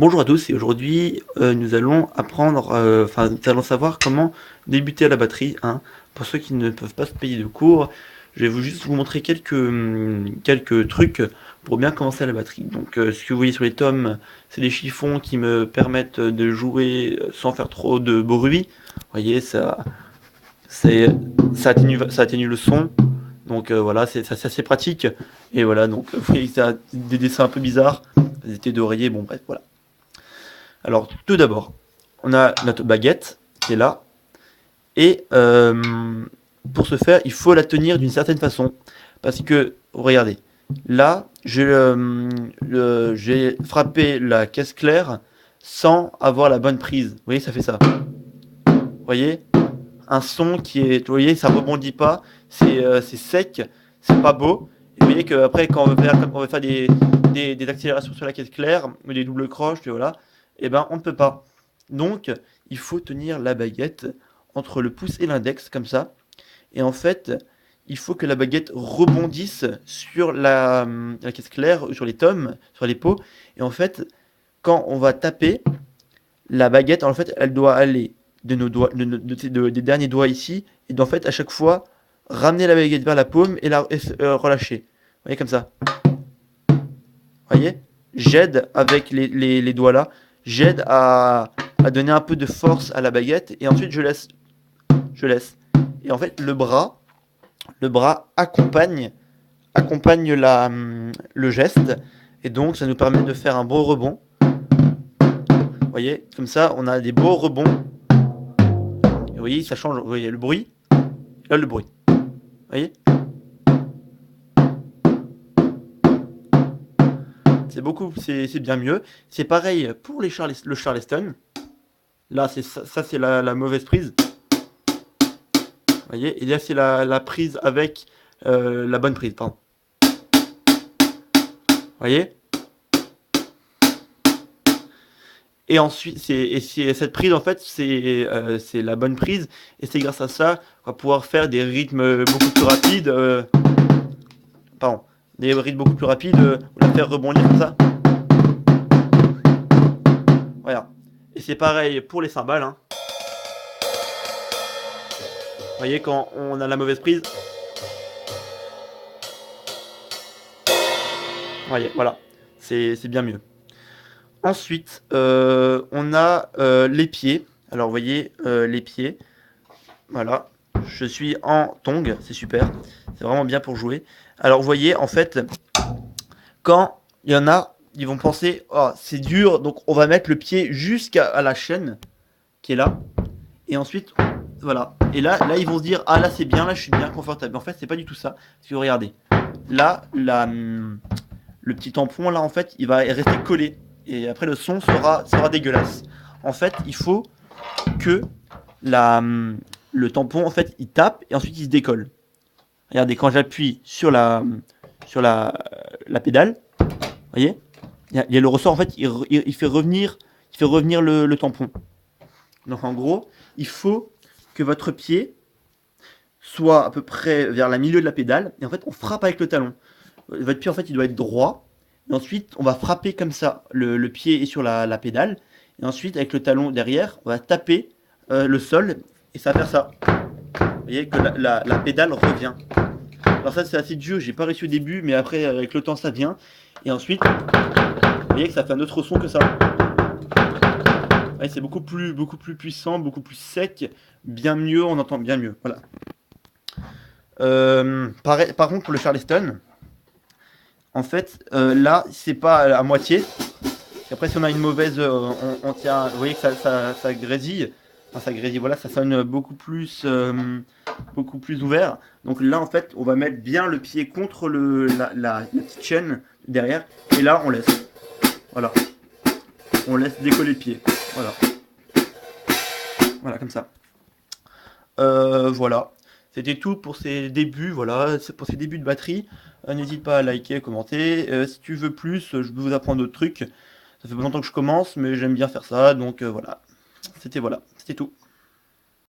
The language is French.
Bonjour à tous et aujourd'hui nous allons apprendre, nous allons savoir comment débuter à la batterie, hein. Pour ceux qui ne peuvent pas se payer de cours, je vais juste vous montrer quelques trucs pour bien commencer à la batterie. Donc ce que vous voyez sur les tomes, c'est des chiffons qui me permettent de jouer sans faire trop de bruit. Vous voyez, ça atténue le son. Donc voilà, c'est assez pratique. Et voilà, donc vous voyez que ça a des dessins un peu bizarres, des étés d'oreiller, bon bref, voilà. Alors, tout d'abord, on a notre baguette qui est là. Et pour ce faire, il faut la tenir d'une certaine façon. Parce que, regardez, là, j'ai frappé la caisse claire sans avoir la bonne prise. Vous voyez, ça fait ça. Vous voyez, un son qui est... Vous voyez, ça rebondit pas. C'est sec. C'est pas beau. Et vous voyez qu'après, quand on veut faire des accélérations sur la caisse claire, ou des doubles croches, voilà, eh ben, on ne peut pas. Donc, il faut tenir la baguette entre le pouce et l'index, comme ça. Et en fait, il faut que la baguette rebondisse sur la caisse claire, sur les tomes, sur les pots. Et en fait, quand on va taper, la baguette, en fait, elle doit aller de nos doigts, des derniers doigts ici, et en fait, à chaque fois, ramener la baguette vers la paume et relâcher. Vous voyez, comme ça. Vous voyez, j'aide avec les doigts là, j'aide à donner un peu de force à la baguette, et ensuite je laisse. Et en fait, le bras accompagne le geste, et donc ça nous permet de faire un beau rebond. Vous voyez, comme ça, on a des beaux rebonds. Et vous voyez, ça change. Vous voyez le bruit. Là, le bruit. Vous voyez, c'est bien mieux. C'est pareil pour le Charleston. Là, c'est la mauvaise prise. Vous voyez, et là, c'est la prise avec la bonne prise, pardon. Vous voyez. Et ensuite, cette prise, en fait, c'est la bonne prise. Et c'est grâce à ça qu'on va pouvoir faire des rythmes beaucoup plus rapides. Pardon. Des rythmes beaucoup plus rapides. Ou la faire rebondir comme ça. Voilà. Et c'est pareil pour les cymbales, hein. Vous voyez, quand on a la mauvaise prise. Vous voyez, voilà. C'est bien mieux. Ensuite, on a les pieds. Alors, vous voyez, les pieds. Voilà. Je suis en tongs, c'est super. C'est vraiment bien pour jouer. Alors, vous voyez, en fait, quand il y en a, ils vont penser, oh, c'est dur, donc on va mettre le pied jusqu'à la chaîne qui est là. Et ensuite, voilà. Et là, ils vont se dire, ah là, c'est bien, là, je suis bien confortable. Mais en fait, c'est pas du tout ça. Parce que regardez, là, le petit tampon, là, en fait, il va rester collé. Et après, le son sera dégueulasse. En fait, il faut que le tampon, en fait, il tape et ensuite il se décolle. Regardez, quand j'appuie sur la pédale, vous voyez, il y a le ressort, en fait, il fait revenir le tampon. Donc, en gros, il faut que votre pied soit à peu près vers le milieu de la pédale. Et en fait, on frappe avec le talon. Votre pied, en fait, il doit être droit. Et ensuite, on va frapper comme ça. Le pied est sur la pédale. Et ensuite, avec le talon derrière, on va taper le sol. Et ça va faire ça. Vous voyez que la pédale revient. Alors ça, c'est assez dur. J'ai pas réussi au début. Mais après, avec le temps, ça vient. Et ensuite, vous voyez que ça fait un autre son que ça. Ouais, c'est beaucoup plus puissant, beaucoup plus sec. Bien mieux, on entend bien mieux. Voilà. Par contre, pour le Charleston, en fait, là, c'est pas à moitié. Après, si on a une mauvaise, on tient. Vous voyez que ça grésille. Enfin, ça grésille. Voilà, ça sonne beaucoup plus ouvert. Donc là, en fait, on va mettre bien le pied contre la petite chaîne derrière. Et là, on laisse. Voilà. On laisse décoller le pied. Voilà. Voilà, comme ça. Voilà. C'était tout pour ces débuts, voilà, pour ces débuts de batterie. N'hésite pas à liker, commenter. Si tu veux plus, je peux vous apprendre d'autres trucs. Ça fait pas longtemps que je commence, mais j'aime bien faire ça, donc voilà. C'était tout.